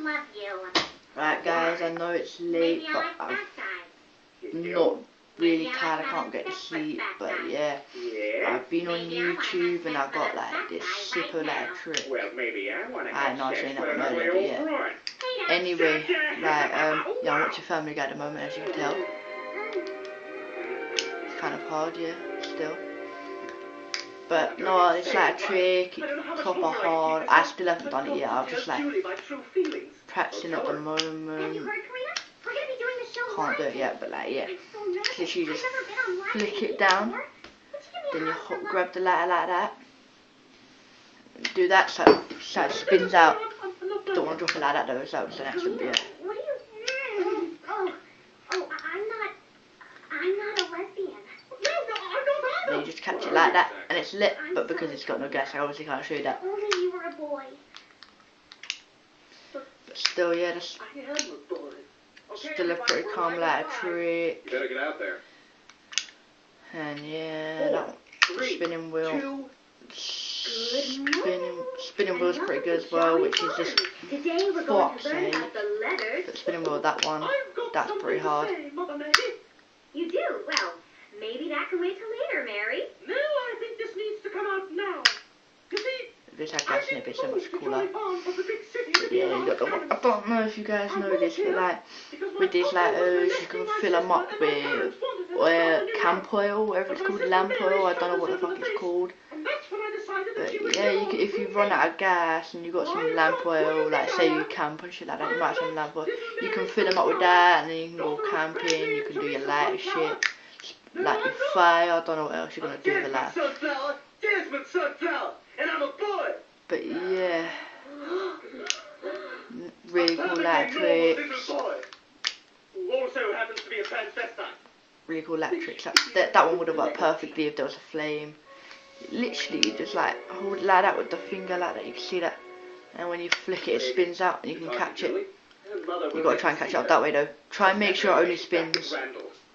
love you. Right guys, I know it's late, but I'm not really tired, I can't get to sleep, but yeah, I've been on YouTube and I've got like this Zippo like trick. I know I'm saying that one earlier, but yeah. Anyway, like, yeah, I'm watching Family Guy at the moment, as you can tell. It's kind of hard, yeah, still. But no, it's like a trick, it's proper hard. I still haven't done it yet, I'm just like practicing at the moment. Can't do it yet, but like, yeah. Literally just flick it down, then you grab the lighter like that. Do that so it spins out. Don't want to drop it like that though, so it's an accident, but yeah. I'm not a lesbian. Then you just catch it like that, and it's lit, but because it's got no gas, I obviously can't show you that. Only you were a boy. But still, yeah, that's still a pretty calm lighter trick. You better get out there. And yeah, that one, spinning wheel. Spinning wheel's pretty good as well, which is just fuck's sake. But spinning wheel, that one, that's pretty hard. You do? Well, maybe that can wait till later, Mary. No, I think this needs to come out now. You see, this had gas in it, but it's so much cooler. But yeah, you got the one. I don't know if you guys know this, but like with these lighters, you can fill them up with camp oil, whatever it's called, lamp oil. I don't know what the fuck it's called. But yeah, if you run out of gas and you got some lamp oil, like say you camp and shit like that, you might have some lamp oil. You can fill them up with that, and then you can go camping. You can do your lighter shit, like your fire. I don't know what else you're gonna do with the light. But yeah, really cool light tricks. Really cool light tricks. That one would have worked perfectly if there was a flame. Literally, you just like hold it like that with the finger like that. You can see that, and when you flick it, it spins out, and you can catch it. You got to try and catch it up that way though. Try and make sure it only spins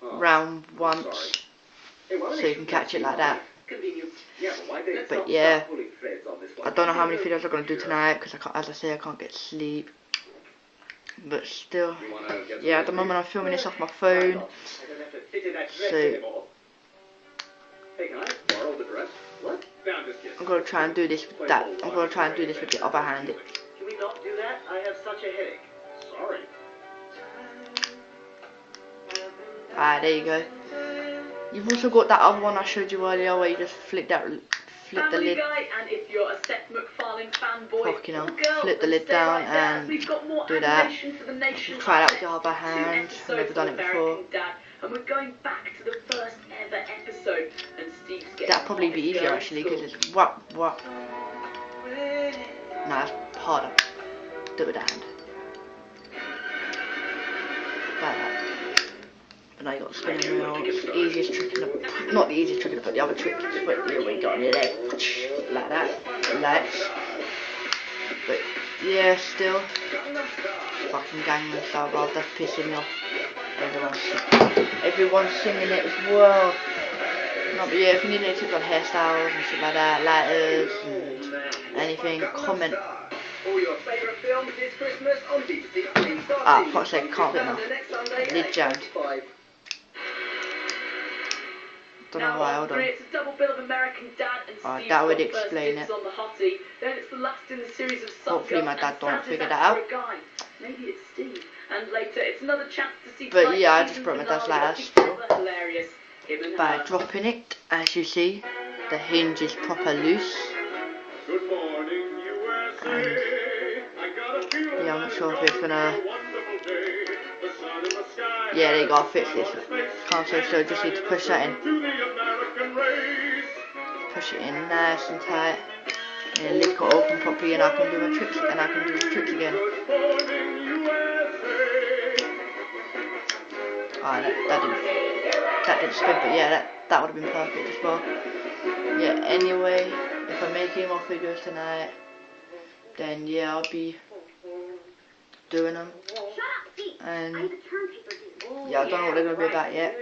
round once, so you can catch it like that. But yeah, I don't know how many videos I'm gonna do tonight because as I say, I can't get sleep. But still, yeah, at the moment I'm filming this off my phone, so I'm gonna try and do this with that. I'm gonna try and do this with the other hand. Can we not do that? I have such a headache. Sorry. Alright, there you go. You've also got that other one I showed you earlier where you just flip the lid. And if you're a Seth MacFarlane fanboy, Fucking hell. Flip the lid down and do that. Try it out with your other hand. I've never done it before. And we're going back to the first ever episode, and Steve's getting That'd probably be easier actually because it's what. Nah, it's harder. Do it with that hand. Like that. But now you got the spinning wheel. It's the easiest trick in the, not the easiest trick in the, but the other trick. Just put your weight on your leg, like that. Relax. But yeah, still. Fucking Gangnam Style, bro. That's pissing me off. Everyone's singing it as well. No, but yeah, if you need any tips on hairstyles and shit like that, lighters and anything, comment. Ah, fuck's sake, can't fit now. Lid jammed. Don't know why, hold on. That would explain it. Hopefully my dad don't figure that out. Maybe it's Steve. And later, it's another chance to see. But yeah, I just broke my dad's lighter still by dropping it. As you see, the hinge is proper loose. Good morning, USA. Yeah, I'm not sure if it's gonna. Yeah, there you go. Fits this. Can't say so. Just need to push that in. Push it in nice and tight. And the lid got open properly, and I can do my tricks. And I can do the tricks again. Ah, that didn't spin, but yeah, that would have been perfect as well. Yeah, anyway, if I make any more videos tonight, then yeah, I'll be doing them. And yeah, I don't know what they're going to be about yet.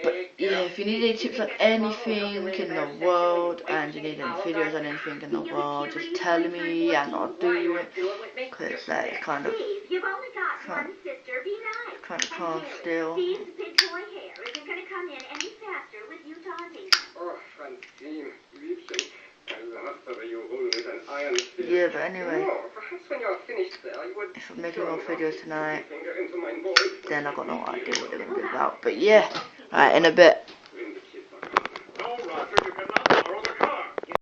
But yeah, if you need any tips on anything in the world, and you need any videos on anything in the world, just tell me and I'll do it. Because like, it's kind of Steve, you've only got Can't- one sister. Be nice. can't And pass Harry, still. Steve's big boy hair isn't going to come in any faster with you taunting. Oh, Francine, Liebchen, I love the way you hold it with an iron fist. Yeah, but anyway, Oh, perhaps when you're finished there, you would if I'm making more videos tonight, finger into my boy. then I've got no idea what they're going to be about. But yeah, alright, in a bit.